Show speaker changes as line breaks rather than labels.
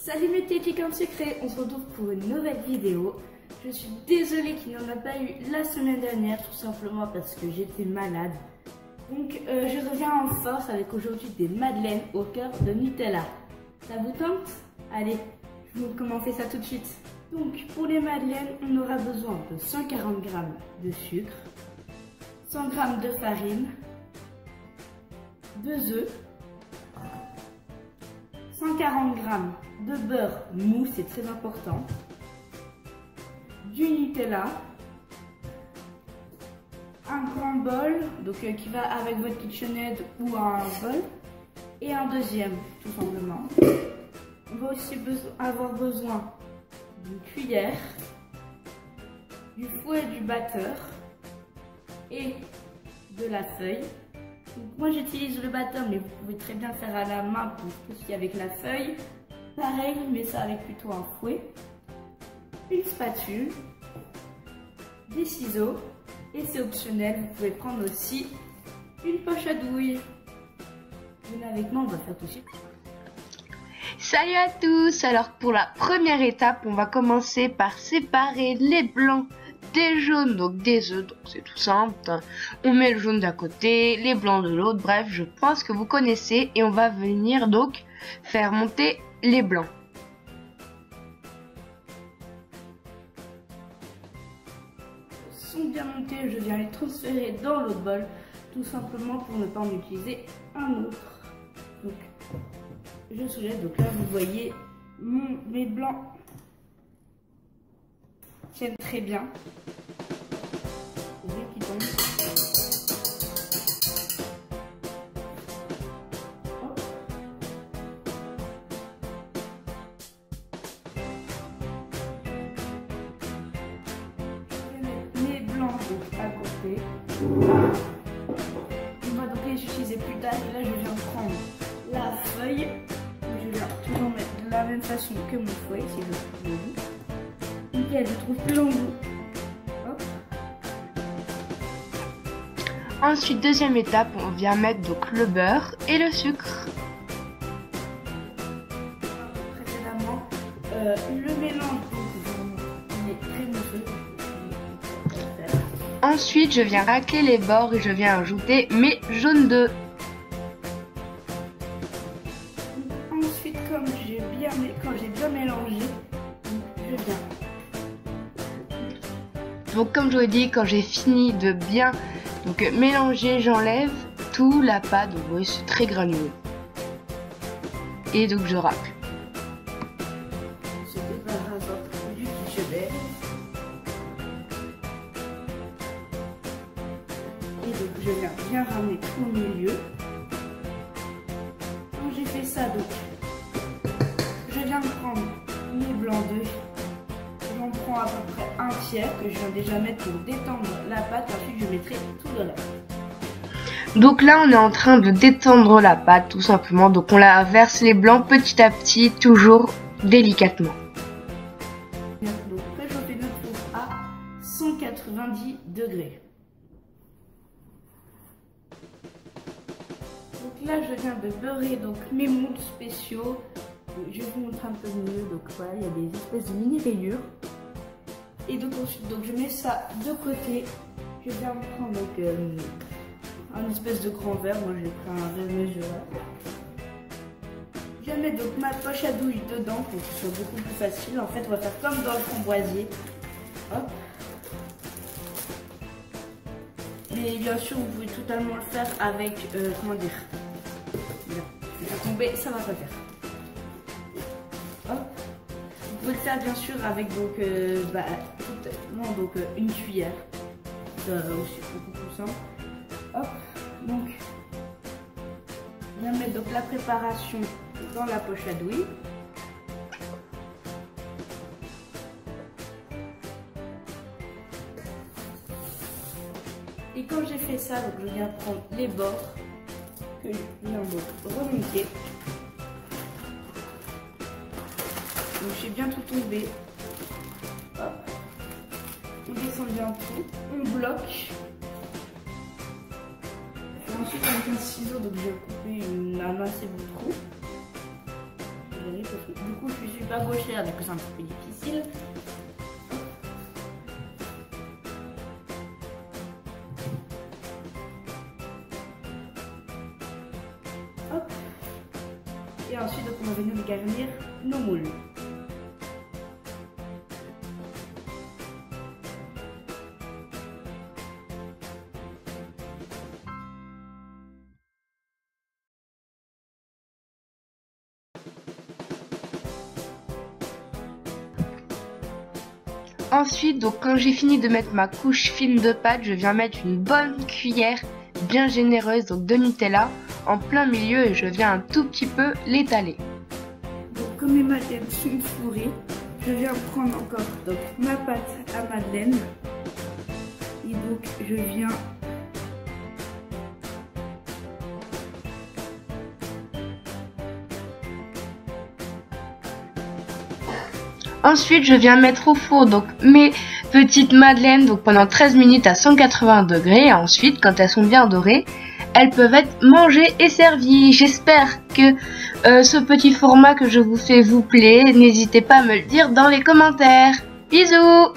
Salut mes petits chickens secrets, on se retrouve pour une nouvelle vidéo. Je suis désolée qu'il n'y en a pas eu la semaine dernière, tout simplement parce que j'étais malade. Donc je reviens en force avec aujourd'hui des madeleines au cœur de Nutella. Ça vous tente? Allez, je vous montre comment on fait ça tout de suite. Donc pour les madeleines, on aura besoin de 140 g de sucre, 100 g de farine, 2 œufs, 140 g de beurre mou, c'est très important, du Nutella, un grand bol donc qui va avec votre KitchenAid ou un bol, et un deuxième tout simplement. On va aussi avoir besoin d'une cuillère, du fouet du batteur et de la feuille. Donc moi j'utilise le batteur, mais vous pouvez très bien faire à la main pour tout ce qui est avec la feuille. Pareil, mais ça avec plutôt un fouet, une spatule, des ciseaux, et c'est optionnel, vous pouvez prendre aussi une poche à douille. Venez avec moi, on va faire tout de suite.
Salut à tous. Alors pour la première étape, on va commencer par séparer les blancs des jaunes, donc des œufs, donc c'est tout simple. On met le jaune d'un côté, les blancs de l'autre, bref, je pense que vous connaissez, et on va venir donc faire monter les blancs.
Ils sont bien montés, je viens les transférer dans l'autre bol, tout simplement pour ne pas en utiliser un autre. Donc je soulève, donc là vous voyez mes blancs tiennent très bien. Vous voyez qu'ils tombent. Hop. Je vais mettre mes blancs donc à côté. On va donc les utiliser plus tard. Et là je viens prendre la feuille. Je viens toujours mettre de la même façon que mon fouet, si je veux. Nickel, je trouve plus long bout. Hop.
Ensuite, deuxième étape, on vient mettre donc le beurre et le sucre.
Précédemment, le mélange il est très mousseux.
Ensuite, je viens racler les bords et je viens ajouter mes jaunes d'œufs.
Ensuite, quand j'ai bien mélangé, je viens.
Donc comme je vous ai dit, quand j'ai fini de bien mélanger, j'enlève tout la pâte. Donc vous voyez, c'est très granuleux. Et donc je racle.
Ce débarrasseur du KitchenAid. Et donc je viens bien ramener au milieu. Quand j'ai fait ça, donc je viens de prendre mes blancs d'œufs. J'en prends à peu près un tiers que je viens déjà mettre pour détendre la pâte. Ensuite je mettrai tout dans la pâte.
Donc là, on est en train de détendre la pâte, tout simplement. Donc on la verse les blancs petit à petit, toujours délicatement.
Donc préchauffer notre four à 190 degrés. Donc là, je viens de beurrer donc mes moules spéciaux. Je vais vous montrer un peu mieux. Donc voilà, il y a des espèces de mini rayures. Et donc ensuite, donc je mets ça de côté. Je viens prendre donc un espèce de grand verre. Moi, j'ai pris un verre mesurable. Je vais mettre donc ma poche à douille dedans pour que ce soit beaucoup plus facile. En fait, on va faire comme dans le framboisier. Hop. Mais bien sûr, vous pouvez totalement le faire avec, comment dire, bien, je vais faire tomber, ça va pas faire. Hop. Vous pouvez le faire bien sûr avec donc, une cuillère. Ça va aussi beaucoup plus simple. Hop. Donc, je viens mettre donc la préparation dans la poche à douille. Et quand j'ai fait ça, donc je viens prendre les bords que je viens donc remonter. Donc j'ai bien tout tombé. Hop. On descend bien tout. On bloque. Et ensuite avec un ciseau, donc je vais couper un assez bon trou. Vous voyez, chauffer. Du coup, je suis pas gauchère, du coup c'est un petit peu difficile. Hop. Et ensuite, donc, on va venir garnir nos moules.
Ensuite, donc quand j'ai fini de mettre ma couche fine de pâte, je viens mettre une bonne cuillère bien généreuse donc de Nutella en plein milieu et je viens un tout petit peu l'étaler.
Donc comme mes madeleines sont fourrées, je viens prendre encore donc, ma pâte à madeleine. Et donc je viens
Ensuite, je viens mettre au four donc mes petites madeleines donc pendant 13 minutes à 180 degrés. Et ensuite, quand elles sont bien dorées, elles peuvent être mangées et servies. J'espère que ce petit format que je vous fais vous plaît. N'hésitez pas à me le dire dans les commentaires. Bisous!